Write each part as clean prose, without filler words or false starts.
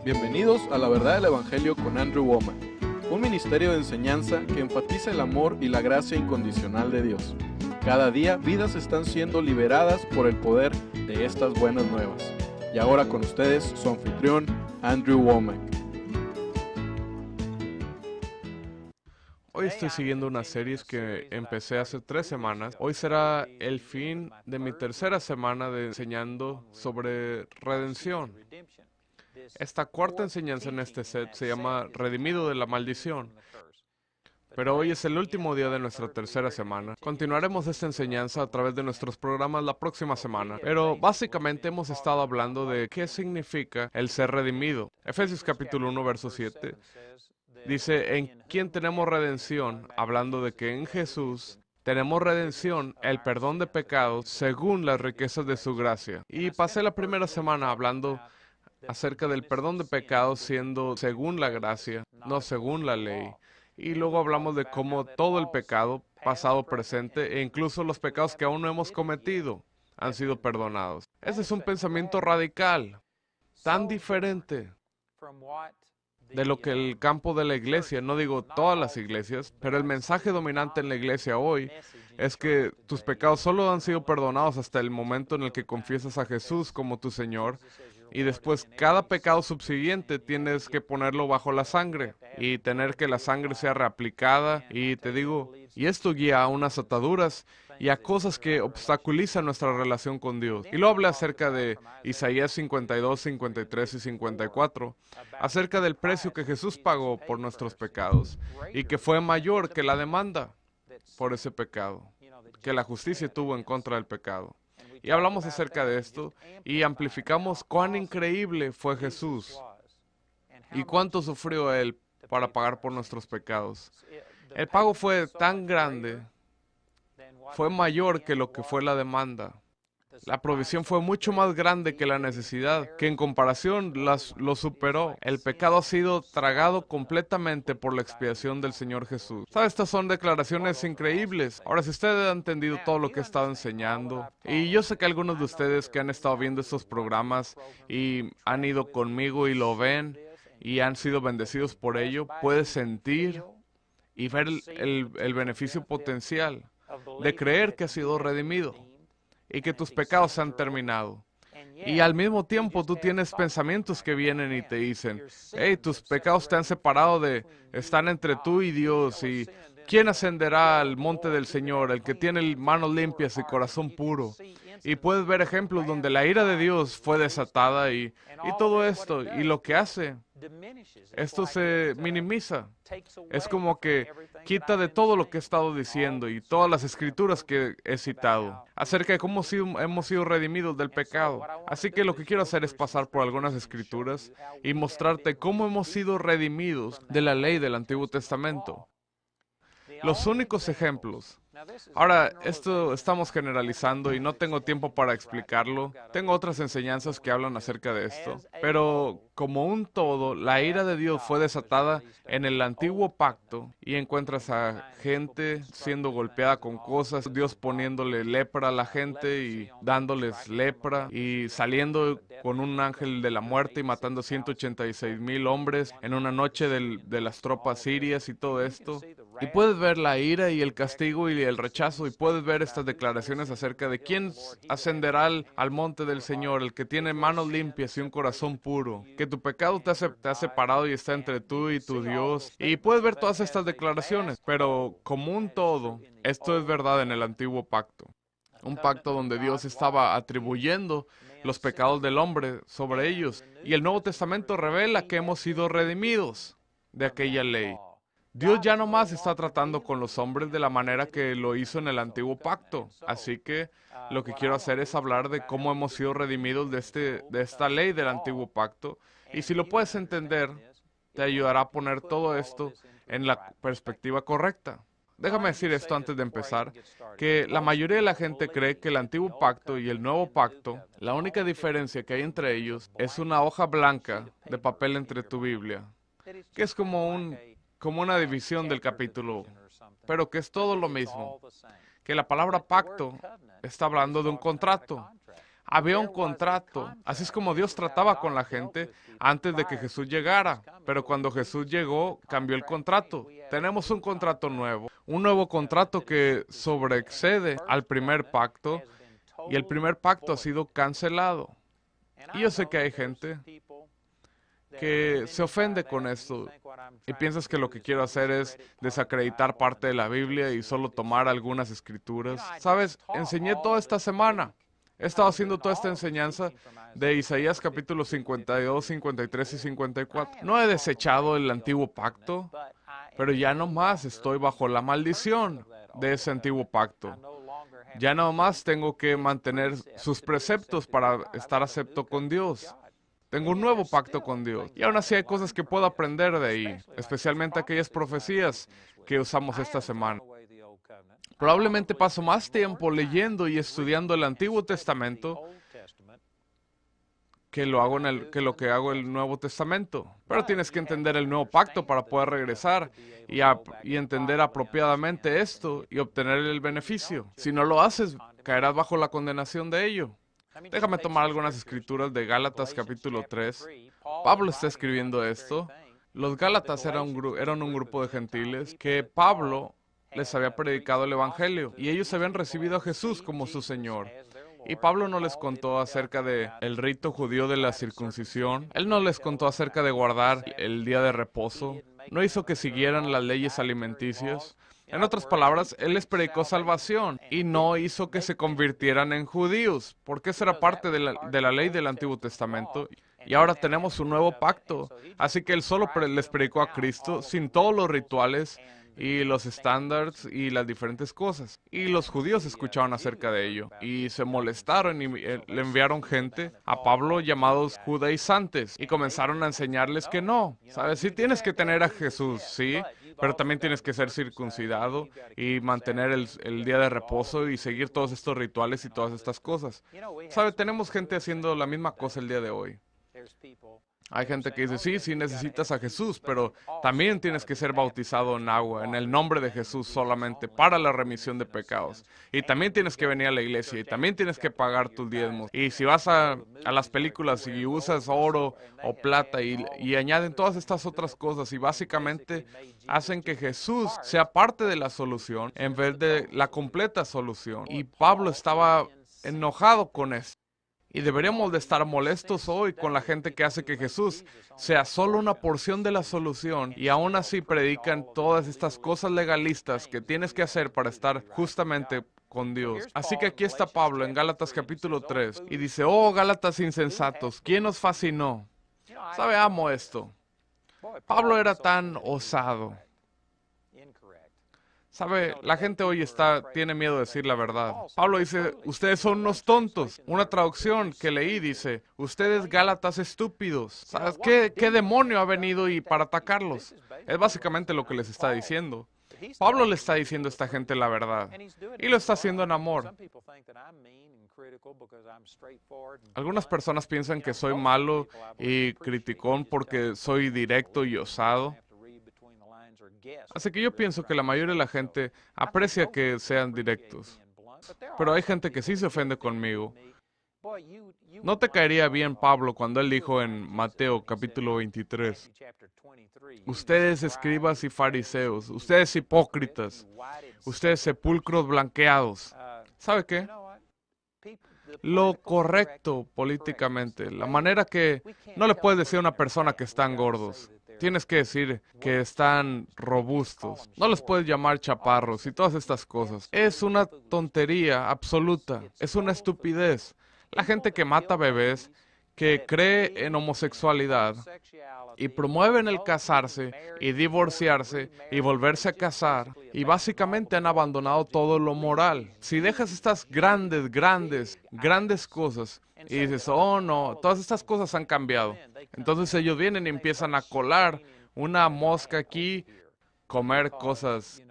Bienvenidos a La Verdad del Evangelio con Andrew Womack, un ministerio de enseñanza que enfatiza el amor y la gracia incondicional de Dios. Cada día vidas están siendo liberadas por el poder de estas buenas nuevas. Y ahora con ustedes su anfitrión, Andrew Womack. Hoy estoy siguiendo una serie que empecé hace 3 semanas. Hoy será el fin de mi tercera semana de enseñando sobre redención. Esta cuarta enseñanza en este set se llama Redimido de la Maldición. Pero hoy es el último día de nuestra tercera semana. Continuaremos esta enseñanza a través de nuestros programas la próxima semana. Pero básicamente hemos estado hablando de qué significa el ser redimido. Efesios capítulo 1, verso 7. Dice, en quien tenemos redención, hablando de que en Jesús tenemos redención, el perdón de pecados, según las riquezas de su gracia. Y pasé la primera semana hablando acerca del perdón de pecados siendo según la gracia, no según la ley. Y luego hablamos de cómo todo el pecado, pasado, presente, e incluso los pecados que aún no hemos cometido, han sido perdonados. Ese es un pensamiento radical, tan diferente de lo que el campo de la iglesia, no digo todas las iglesias, pero el mensaje dominante en la iglesia hoy es que tus pecados solo han sido perdonados hasta el momento en el que confiesas a Jesús como tu Señor, y después cada pecado subsiguiente tienes que ponerlo bajo la sangre y tener que la sangre sea reaplicada, y te digo, y esto guía a unas ataduras y a cosas que obstaculizan nuestra relación con Dios. Y lo hablé acerca de Isaías 52, 53 y 54, acerca del precio que Jesús pagó por nuestros pecados y que fue mayor que la demanda por ese pecado, que la justicia tuvo en contra del pecado. Y hablamos acerca de esto y amplificamos cuán increíble fue Jesús y cuánto sufrió Él para pagar por nuestros pecados. El pago fue tan grande, fue mayor que lo que fue la demanda. La provisión fue mucho más grande que la necesidad, que en comparación lo superó. El pecado ha sido tragado completamente por la expiación del Señor Jesús. ¿Sabe? Estas son declaraciones increíbles. Ahora, si usted ha entendido todo lo que he estado enseñando, y yo sé que algunos de ustedes que han estado viendo estos programas y han ido conmigo y lo ven y han sido bendecidos por ello, puede sentir y ver el beneficio potencial de creer que has sido redimido y que tus pecados se han terminado. Y al mismo tiempo tú tienes pensamientos que vienen y te dicen, hey, tus pecados te han separado están entre tú y Dios, y ¿quién ascenderá al monte del Señor? El que tiene manos limpias y corazón puro. Y puedes ver ejemplos donde la ira de Dios fue desatada y todo esto, y lo que hace, esto se minimiza. Es como que quita de todo lo que he estado diciendo y todas las escrituras que he citado acerca de cómo hemos sido redimidos del pecado. Así que lo que quiero hacer es pasar por algunas escrituras y mostrarte cómo hemos sido redimidos de la ley del Antiguo Testamento. Los únicos ejemplos. Ahora, esto estamos generalizando y no tengo tiempo para explicarlo. Tengo otras enseñanzas que hablan acerca de esto. Pero, como un todo, la ira de Dios fue desatada en el antiguo pacto y encuentras a gente siendo golpeada con cosas, Dios poniéndole lepra a la gente y dándoles lepra y saliendo con un ángel de la muerte y matando 186,000 hombres en una noche de las tropas sirias y todo esto. Y puedes ver la ira y el castigo y el rechazo, y puedes ver estas declaraciones acerca de quién ascenderá al monte del Señor, el que tiene manos limpias y un corazón puro, que tu pecado te ha separado y está entre tú y tu Dios. Y puedes ver todas estas declaraciones, pero como un todo, esto es verdad en el antiguo pacto. Un pacto donde Dios estaba atribuyendo los pecados del hombre sobre ellos. Y el Nuevo Testamento revela que hemos sido redimidos de aquella ley. Dios ya no más está tratando con los hombres de la manera que lo hizo en el antiguo pacto. Así que lo que quiero hacer es hablar de cómo hemos sido redimidos de esta ley del antiguo pacto. Y si lo puedes entender, te ayudará a poner todo esto en la perspectiva correcta. Déjame decir esto antes de empezar, que la mayoría de la gente cree que el antiguo pacto y el nuevo pacto, la única diferencia que hay entre ellos es una hoja blanca de papel entre tu Biblia, que es como una división del capítulo, pero que es todo lo mismo, que la palabra pacto está hablando de un contrato. Había un contrato. Así es como Dios trataba con la gente antes de que Jesús llegara. Pero cuando Jesús llegó, cambió el contrato. Tenemos un contrato nuevo. Un nuevo contrato que sobreexcede al primer pacto. Y el primer pacto ha sido cancelado. Y yo sé que hay gente que se ofende con esto y piensas que lo que quiero hacer es desacreditar parte de la Biblia y solo tomar algunas escrituras. ¿Sabes? Enseñé toda esta semana. He estado haciendo toda esta enseñanza de Isaías capítulo 52, 53 y 54. No he desechado el antiguo pacto, pero ya no más estoy bajo la maldición de ese antiguo pacto. Ya no más tengo que mantener sus preceptos para estar acepto con Dios. Tengo un nuevo pacto con Dios. Y aún así hay cosas que puedo aprender de ahí, especialmente aquellas profecías que usamos esta semana. Probablemente paso más tiempo leyendo y estudiando el Antiguo Testamento que lo que hago en el Nuevo Testamento. Pero tienes que entender el nuevo pacto para poder regresar y entender apropiadamente esto y obtener el beneficio. Si no lo haces, caerás bajo la condenación de ello. Déjame tomar algunas escrituras de Gálatas capítulo 3. Pablo está escribiendo esto. Los Gálatas eran un grupo de gentiles que Pablo les había predicado el Evangelio y ellos habían recibido a Jesús como su Señor. Y Pablo no les contó acerca del rito judío de la circuncisión. Él no les contó acerca de guardar el día de reposo. No hizo que siguieran las leyes alimenticias. En otras palabras, Él les predicó salvación y no hizo que se convirtieran en judíos, porque eso era parte de la ley del Antiguo Testamento. Y ahora tenemos un nuevo pacto. Así que Él solo les predicó a Cristo sin todos los rituales y los estándares y las diferentes cosas. Y los judíos escuchaban acerca de ello y se molestaron y le enviaron gente a Pablo llamados judaizantes y comenzaron a enseñarles que no. ¿Sabes? Sí tienes que tener a Jesús, sí, pero también tienes que ser circuncidado y mantener el día de reposo y seguir todos estos rituales y todas estas cosas. ¿Sabe? Tenemos gente haciendo la misma cosa el día de hoy. Hay gente que dice, sí necesitas a Jesús, pero también tienes que ser bautizado en agua, en el nombre de Jesús solamente, para la remisión de pecados. Y también tienes que venir a la iglesia, y también tienes que pagar tus diezmos. Y si vas a las películas y usas oro o plata y añaden todas estas otras cosas, y básicamente hacen que Jesús sea parte de la solución en vez de la completa solución. Y Pablo estaba enojado con esto. Y deberíamos de estar molestos hoy con la gente que hace que Jesús sea solo una porción de la solución y aún así predican todas estas cosas legalistas que tienes que hacer para estar justamente con Dios. Así que aquí está Pablo en Gálatas capítulo 3 y dice, oh Gálatas insensatos, ¿quién os fascinó? ¿Sabe? Amo esto. Pablo era tan osado. ¿Sabe? La gente hoy tiene miedo de decir la verdad. Pablo dice, ustedes son unos tontos. Una traducción que leí dice, ustedes Gálatas estúpidos. ¿Sabes qué demonio ha venido para atacarlos? Es básicamente lo que les está diciendo. Pablo le está diciendo a esta gente la verdad. Y lo está haciendo en amor. Algunas personas piensan que soy malo y criticón porque soy directo y osado. Así que yo pienso que la mayoría de la gente aprecia que sean directos. Pero hay gente que sí se ofende conmigo. ¿No te caería bien Pablo cuando él dijo en Mateo capítulo 23? Ustedes escribas y fariseos, ustedes hipócritas, ustedes sepulcros blanqueados. ¿Sabe qué? Lo correcto políticamente, la manera que no le puedes decir a una persona que están gordos. Tienes que decir que están robustos. No les puedes llamar chaparros y todas estas cosas. Es una tontería absoluta. Es una estupidez. La gente que mata bebés, que cree en homosexualidad y promueven el casarse y divorciarse y volverse a casar y básicamente han abandonado todo lo moral. Si dejas estas grandes cosas y dices, oh no, todas estas cosas han cambiado. Entonces ellos vienen y empiezan a colar una mosca aquí, comer cosas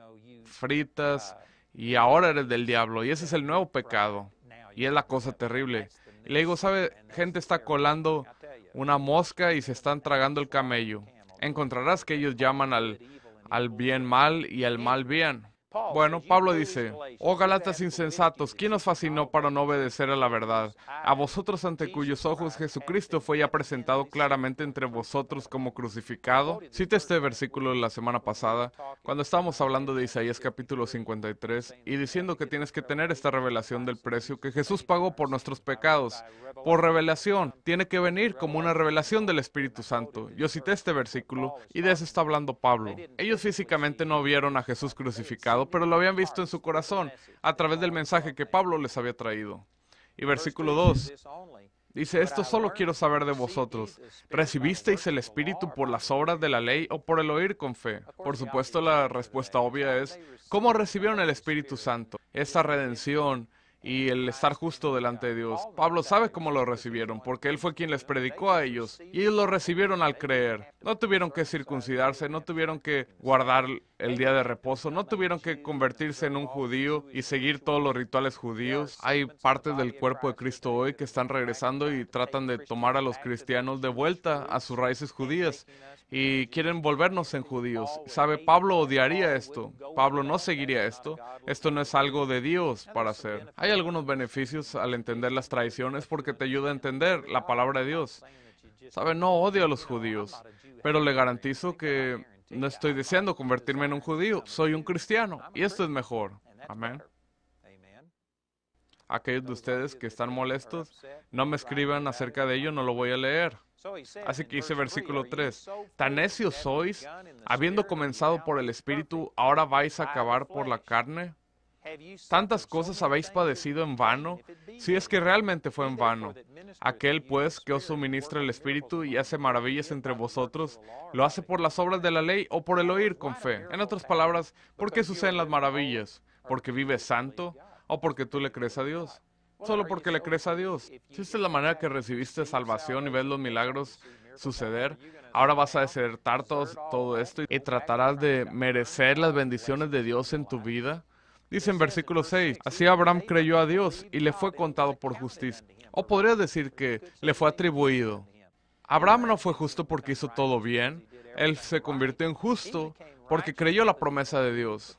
fritas y ahora eres del diablo y ese es el nuevo pecado y es la cosa terrible. Y le digo, ¿sabe? Gente está colando una mosca y se están tragando el camello. Encontrarás que ellos llaman al bien mal y al mal bien. Bueno, Pablo dice, oh Gálatas insensatos, ¿quién os fascinó para no obedecer a la verdad? A vosotros ante cuyos ojos Jesucristo fue ya presentado claramente entre vosotros como crucificado. Cita este versículo de la semana pasada, cuando estábamos hablando de Isaías capítulo 53, y diciendo que tienes que tener esta revelación del precio que Jesús pagó por nuestros pecados. Por revelación, tiene que venir como una revelación del Espíritu Santo. Yo cité este versículo, y de eso está hablando Pablo. Ellos físicamente no vieron a Jesús crucificado, pero lo habían visto en su corazón, a través del mensaje que Pablo les había traído. Y versículo 2, dice, esto solo quiero saber de vosotros. ¿Recibisteis el Espíritu por las obras de la ley o por el oír con fe? Por supuesto, la respuesta obvia es, ¿cómo recibieron el Espíritu Santo? Esa redención y el estar justo delante de Dios. Pablo sabe cómo lo recibieron, porque él fue quien les predicó a ellos, y ellos lo recibieron al creer. No tuvieron que circuncidarse, no tuvieron que guardar el día de reposo, no tuvieron que convertirse en un judío y seguir todos los rituales judíos. Hay partes del cuerpo de Cristo hoy que están regresando y tratan de tomar a los cristianos de vuelta a sus raíces judías y quieren volvernos en judíos. ¿Sabe? Pablo odiaría esto. Pablo no seguiría esto. Esto no es algo de Dios para hacer. Hay algunos beneficios al entender las tradiciones porque te ayuda a entender la palabra de Dios. ¿Sabe? No odio a los judíos, pero le garantizo que no estoy deseando convertirme en un judío. Soy un cristiano y esto es mejor. Amén. Aquellos de ustedes que están molestos, no me escriban acerca de ello, no lo voy a leer. Así que dice versículo 3, ¿tan necios sois? Habiendo comenzado por el Espíritu, ¿ahora vais a acabar por la carne? ¿Tantas cosas habéis padecido en vano? Si es que realmente fue en vano. Aquel, pues, que os suministra el Espíritu y hace maravillas entre vosotros, ¿lo hace por las obras de la ley o por el oír con fe? En otras palabras, ¿por qué suceden las maravillas? ¿Porque vives santo o porque tú le crees a Dios? Solo porque le crees a Dios. Si esta es la manera que recibiste salvación y ves los milagros suceder, ahora vas a desertar todo esto y tratarás de merecer las bendiciones de Dios en tu vida. Dice en versículo 6, así Abraham creyó a Dios y le fue contado por justicia. O podrías decir que le fue atribuido. Abraham no fue justo porque hizo todo bien. Él se convirtió en justo porque creyó la promesa de Dios.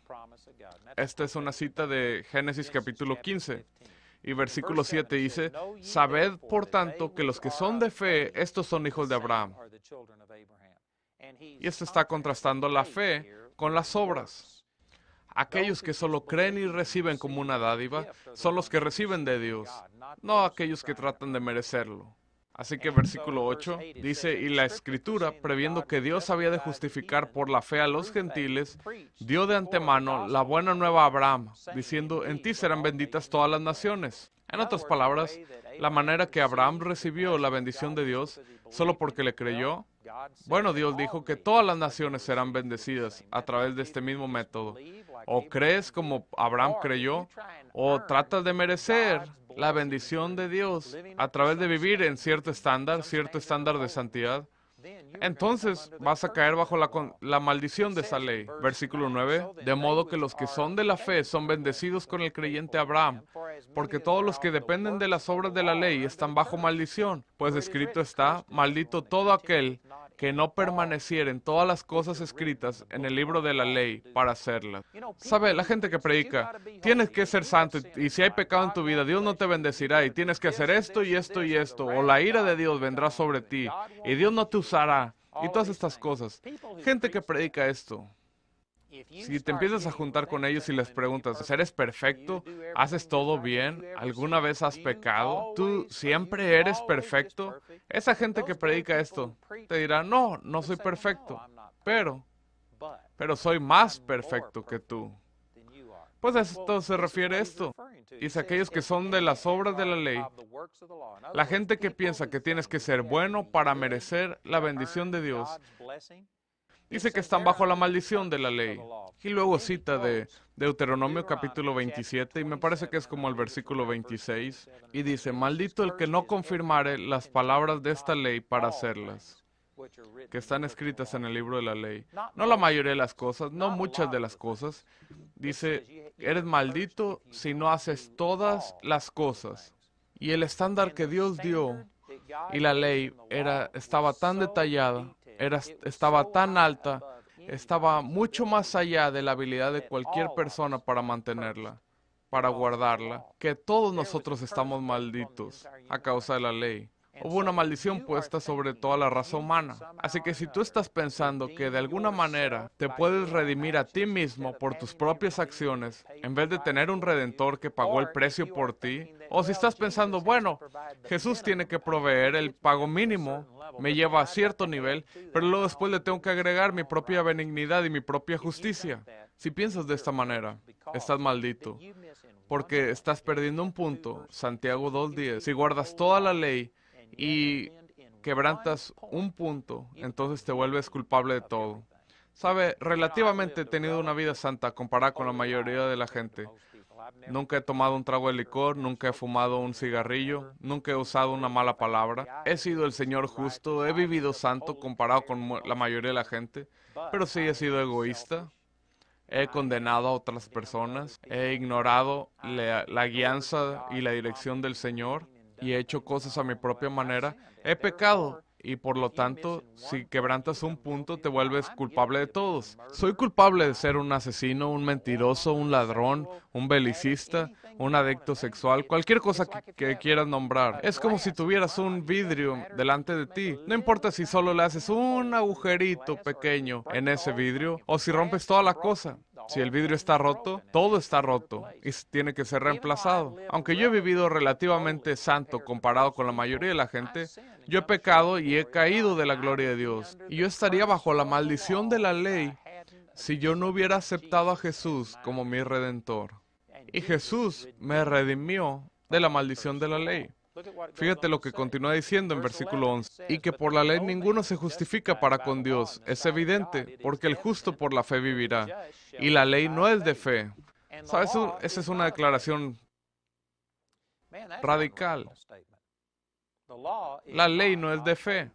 Esta es una cita de Génesis capítulo 15. Y versículo 7 dice, sabed por tanto que los que son de fe, estos son hijos de Abraham. Y esto está contrastando la fe con las obras. Aquellos que solo creen y reciben como una dádiva son los que reciben de Dios, no aquellos que tratan de merecerlo. Así que versículo 8 dice, y la Escritura, previendo que Dios había de justificar por la fe a los gentiles, dio de antemano la buena nueva a Abraham, diciendo, en ti serán benditas todas las naciones. En otras palabras, la manera que Abraham recibió la bendición de Dios, solo porque le creyó, bueno, Dios dijo que todas las naciones serán bendecidas a través de este mismo método. O crees como Abraham creyó, o tratas de merecer la bendición de Dios a través de vivir en cierto estándar de santidad, entonces vas a caer bajo la maldición de esa ley. Versículo 9, de modo que los que son de la fe son bendecidos con el creyente Abraham, porque todos los que dependen de las obras de la ley están bajo maldición, pues escrito está, maldito todo aquel que no permaneciera en todas las cosas escritas en el libro de la ley para hacerlas. ¿Sabe? La gente que predica, tienes que ser santo y si hay pecado en tu vida, Dios no te bendecirá y tienes que hacer esto y esto y esto, o la ira de Dios vendrá sobre ti y Dios no te usará y todas estas cosas. Gente que predica esto. Si te empiezas a juntar con ellos y les preguntas, ¿eres perfecto? ¿Haces todo bien? ¿Alguna vez has pecado? ¿Tú siempre eres perfecto? Esa gente que predica esto te dirá, no, no soy perfecto, pero soy más perfecto que tú. Pues a esto se refiere esto. Dice aquellos que son de las obras de la ley. La gente que piensa que tienes que ser bueno para merecer la bendición de Dios. Dice que están bajo la maldición de la ley. Y luego cita de Deuteronomio capítulo 27, y me parece que es como el versículo 26, y dice, maldito el que no confirmare las palabras de esta ley para hacerlas, que están escritas en el libro de la ley. No la mayoría de las cosas, no muchas de las cosas. Dice, eres maldito si no haces todas las cosas. Y el estándar que Dios dio y la ley estaba tan detallada, estaba tan alta, estaba mucho más allá de la habilidad de cualquier persona para mantenerla, para guardarla, que todos nosotros estamos malditos a causa de la ley. Hubo una maldición puesta sobre toda la raza humana. Así que si tú estás pensando que de alguna manera te puedes redimir a ti mismo por tus propias acciones, en vez de tener un redentor que pagó el precio por ti, o si estás pensando, bueno, Jesús tiene que proveer el pago mínimo, me lleva a cierto nivel, pero luego después le tengo que agregar mi propia benignidad y mi propia justicia. Si piensas de esta manera, estás maldito, porque estás perdiendo un punto. Santiago 2:10. Si guardas toda la ley y quebrantas un punto, entonces te vuelves culpable de todo. Sabe, relativamente he tenido una vida santa comparada con la mayoría de la gente. Nunca he tomado un trago de licor, nunca he fumado un cigarrillo, nunca he usado una mala palabra. He sido el Señor justo, he vivido santo comparado con la mayoría de la gente, pero sí he sido egoísta. He condenado a otras personas, he ignorado la guianza y la dirección del Señor, y he hecho cosas a mi propia manera. He pecado, y por lo tanto, si quebrantas un punto, te vuelves culpable de todos. Soy culpable de ser un asesino, un mentiroso, un ladrón, un belicista, un adicto sexual, cualquier cosa que quieras nombrar. Es como si tuvieras un vidrio delante de ti. No importa si solo le haces un agujerito pequeño en ese vidrio, o si rompes toda la cosa. Si el vidrio está roto, todo está roto y tiene que ser reemplazado. Aunque yo he vivido relativamente santo comparado con la mayoría de la gente, yo he pecado y he caído de la gloria de Dios. Y yo estaría bajo la maldición de la ley si yo no hubiera aceptado a Jesús como mi Redentor. Y Jesús me redimió de la maldición de la ley. Fíjate lo que continúa diciendo en versículo 11. Y que por la ley ninguno se justifica para con Dios. Es evidente, porque el justo por la fe vivirá. Y la ley no es de fe. ¿Sabes? Esa es una declaración radical. La ley no es de fe.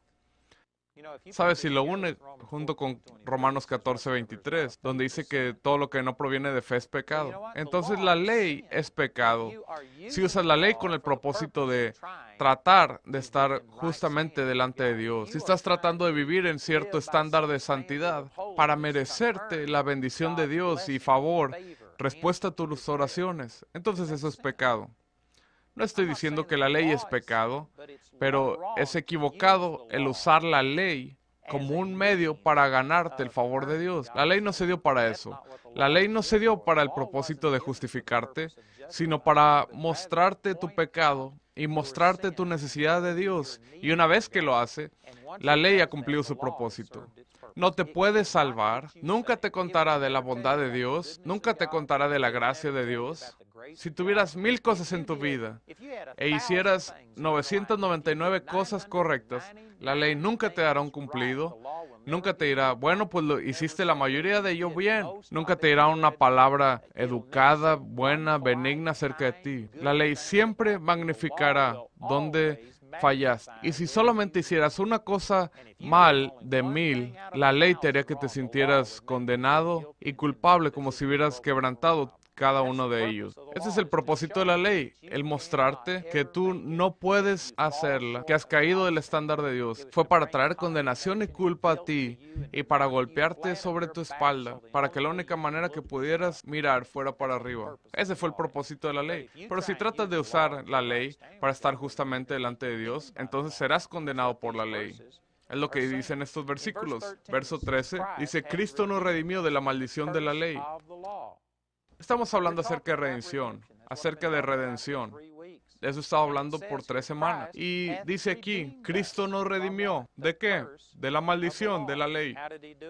¿Sabes? Si lo une junto con Romanos 14:23, donde dice que todo lo que no proviene de fe es pecado. Entonces la ley es pecado. Si usas la ley con el propósito de tratar de estar justamente delante de Dios, si estás tratando de vivir en cierto estándar de santidad para merecerte la bendición de Dios y favor, respuesta a tus oraciones, entonces eso es pecado. No estoy diciendo que la ley es pecado, pero es equivocado el usar la ley como un medio para ganarte el favor de Dios. La ley no se dio para eso. La ley no se dio para el propósito de justificarte, sino para mostrarte tu pecado y mostrarte tu necesidad de Dios. Y una vez que lo hace, la ley ha cumplido su propósito. No te puedes salvar, nunca te contará de la bondad de Dios, nunca te contará de la gracia de Dios. Si tuvieras 1000 cosas en tu vida e hicieras 999 cosas correctas, la ley nunca te dará un cumplido, nunca te dirá, bueno, pues lo hiciste la mayoría de ello bien. Nunca te dirá una palabra educada, buena, benigna acerca de ti. La ley siempre magnificará donde fallaste. Y si solamente hicieras una cosa mal de 1000, la ley te haría que te sintieras condenado y culpable como si hubieras quebrantado cada uno de ellos. Ese es el propósito de la ley, el mostrarte que tú no puedes hacerla, que has caído del estándar de Dios. Fue para traer condenación y culpa a ti y para golpearte sobre tu espalda, para que la única manera que pudieras mirar fuera para arriba. Ese fue el propósito de la ley. Pero si tratas de usar la ley para estar justamente delante de Dios, entonces serás condenado por la ley. Es lo que dicen estos versículos. Verso 13 dice, Cristo nos redimió de la maldición de la ley. Estamos hablando acerca de redención, acerca de redención. De eso estaba hablando por 3 semanas. Y dice aquí, Cristo nos redimió. ¿De qué? De la maldición de la ley.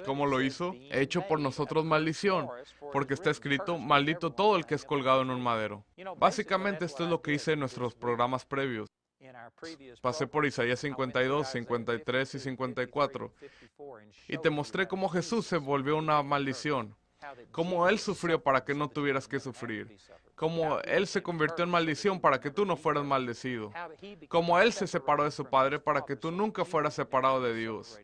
¿Cómo lo hizo? Hecho por nosotros maldición, porque está escrito, maldito todo el que es colgado en un madero. Básicamente esto es lo que hice en nuestros programas previos. Pasé por Isaías 52, 53 y 54. Y te mostré cómo Jesús se volvió una maldición. Cómo Él sufrió para que no tuvieras que sufrir. Cómo Él se convirtió en maldición para que tú no fueras maldecido. Cómo Él se separó de su Padre para que tú nunca fueras separado de Dios.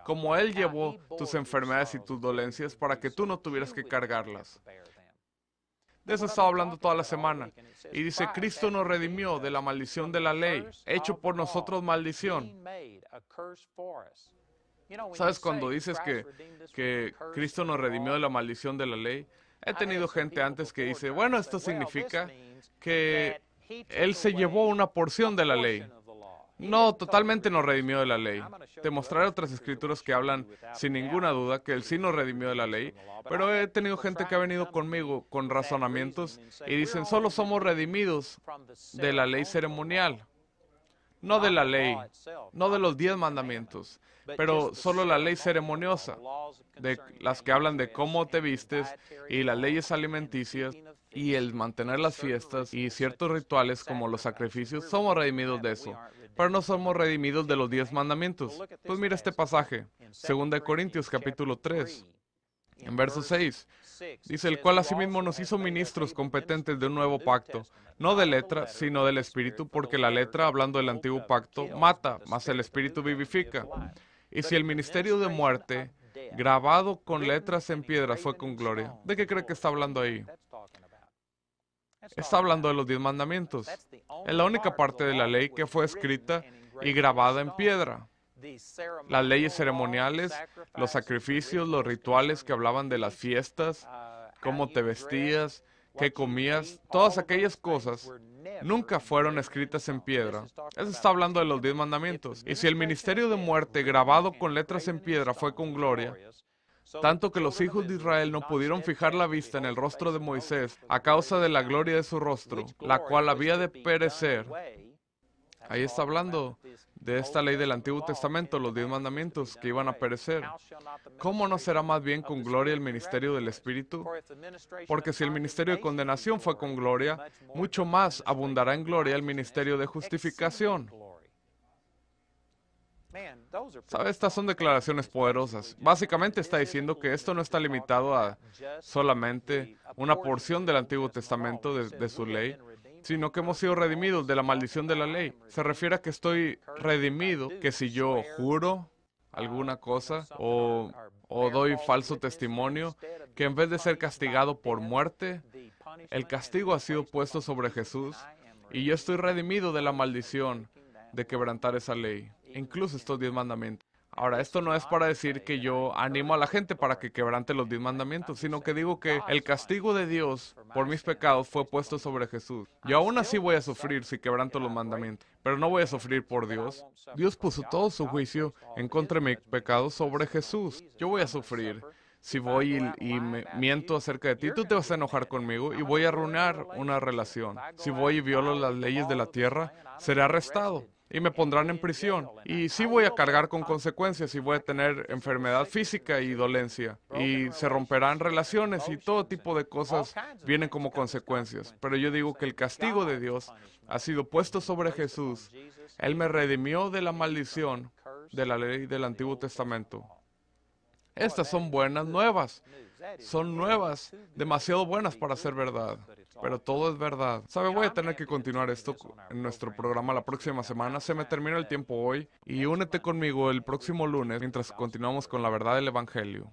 Cómo Él llevó tus enfermedades y tus dolencias para que tú no tuvieras que cargarlas. De eso estaba hablando toda la semana. Y dice, Cristo nos redimió de la maldición de la ley, hecho por nosotros maldición. ¿Sabes cuando dices que Cristo nos redimió de la maldición de la ley? He tenido gente antes que dice, bueno, esto significa que Él se llevó una porción de la ley. No, totalmente nos redimió de la ley. Te mostraré otras escrituras que hablan sin ninguna duda que Él sí nos redimió de la ley, pero he tenido gente que ha venido conmigo con razonamientos y dicen, solo somos redimidos de la ley ceremonial, no de la ley, no de los 10 mandamientos, pero solo la ley ceremoniosa, de las que hablan de cómo te vistes y las leyes alimenticias y el mantener las fiestas y ciertos rituales como los sacrificios. Somos redimidos de eso, pero no somos redimidos de los 10 mandamientos. Pues mira este pasaje, 2 Corintios capítulo 3, en verso 6. Dice, el cual asimismo nos hizo ministros competentes de un nuevo pacto, no de letra, sino del Espíritu, porque la letra, hablando del antiguo pacto, mata, mas el Espíritu vivifica. Y si el ministerio de muerte, grabado con letras en piedra, fue con gloria, ¿de qué cree que está hablando ahí? Está hablando de los 10 mandamientos. Es la única parte de la ley que fue escrita y grabada en piedra. Las leyes ceremoniales, los sacrificios, los rituales que hablaban de las fiestas, cómo te vestías, qué comías, todas aquellas cosas nunca fueron escritas en piedra. Eso está hablando de los 10 mandamientos. Y si el ministerio de muerte grabado con letras en piedra fue con gloria, tanto que los hijos de Israel no pudieron fijar la vista en el rostro de Moisés a causa de la gloria de su rostro, la cual había de perecer. Ahí está hablando de esta ley del Antiguo Testamento, los 10 mandamientos que iban a perecer. ¿Cómo no será más bien con gloria el ministerio del Espíritu? Porque si el ministerio de condenación fue con gloria, mucho más abundará en gloria el ministerio de justificación. ¿Sabe? Estas son declaraciones poderosas. Básicamente está diciendo que esto no está limitado a solamente una porción del Antiguo Testamento de su ley, sino que hemos sido redimidos de la maldición de la ley. Se refiere a que estoy redimido, que si yo juro alguna cosa o doy falso testimonio, que en vez de ser castigado por muerte, el castigo ha sido puesto sobre Jesús y yo estoy redimido de la maldición de quebrantar esa ley, incluso estos 10 mandamientos. Ahora, esto no es para decir que yo animo a la gente para que quebrante los 10 mandamientos, sino que digo que el castigo de Dios por mis pecados fue puesto sobre Jesús. Yo aún así voy a sufrir si quebranto los mandamientos, pero no voy a sufrir por Dios. Dios puso todo su juicio en contra de mi pecado sobre Jesús. Yo voy a sufrir. Si voy y me miento acerca de ti, tú te vas a enojar conmigo y voy a arruinar una relación. Si voy y violo las leyes de la tierra, seré arrestado y me pondrán en prisión. Y sí voy a cargar con consecuencias y voy a tener enfermedad física y dolencia. Y se romperán relaciones y todo tipo de cosas vienen como consecuencias. Pero yo digo que el castigo de Dios ha sido puesto sobre Jesús. Él me redimió de la maldición de la ley del Antiguo Testamento. Estas son buenas nuevas. Son nuevas, demasiado buenas para ser verdad. Pero todo es verdad. ¿Sabe? Voy a tener que continuar esto en nuestro programa la próxima semana. Se me termina el tiempo hoy. Y únete conmigo el próximo lunes mientras continuamos con la verdad del Evangelio.